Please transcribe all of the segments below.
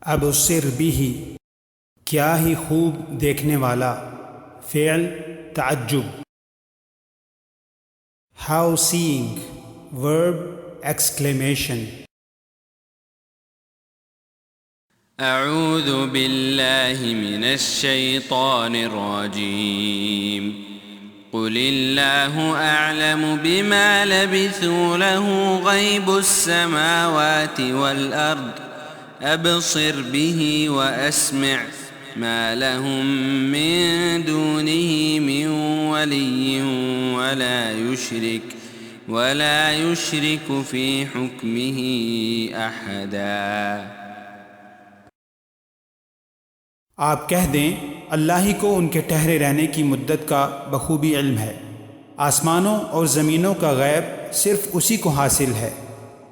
अबसिर बिही, क्या ही खूब देखने वाला। फ़िअल तअज्जुब। How seeing, verb exclamation. अऊज़ु बिल्लाहि मिनश शैतानिर रजीम। क़ुलिल्लाहु अअलमु बिमा लबिथू लहू ग़ैबुस समावाति वल अर्द अबसिर बिही व अस्मिअ मा लहुम मिन दूनिही मिन वलिय्यिन वला युशरिकु फ़ी हुक्मिही अहदा। आप कह दें, अल्लाह ही को उनके ठहरे रहने की मुद्दत का बखूबी इल्म है। आसमानों और ज़मीनों का गैब सिर्फ़ उसी को हासिल है।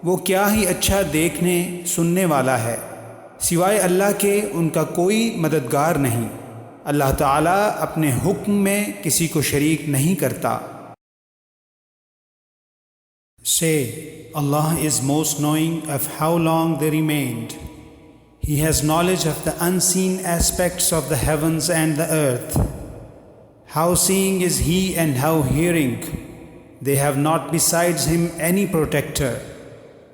वो क्या ही अच्छा देखने सुनने वाला है। सिवाय अल्लाह के उनका कोई मददगार नहीं। अल्लाह ताला अपने हुक्म में किसी को शरीक नहीं करता। से Allah is most knowing of how long they remained. He has knowledge of the unseen aspects of the heavens and the earth. How seeing is He and how hearing. They have not besides Him any protector,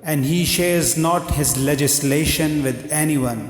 and He shares not His legislation with anyone.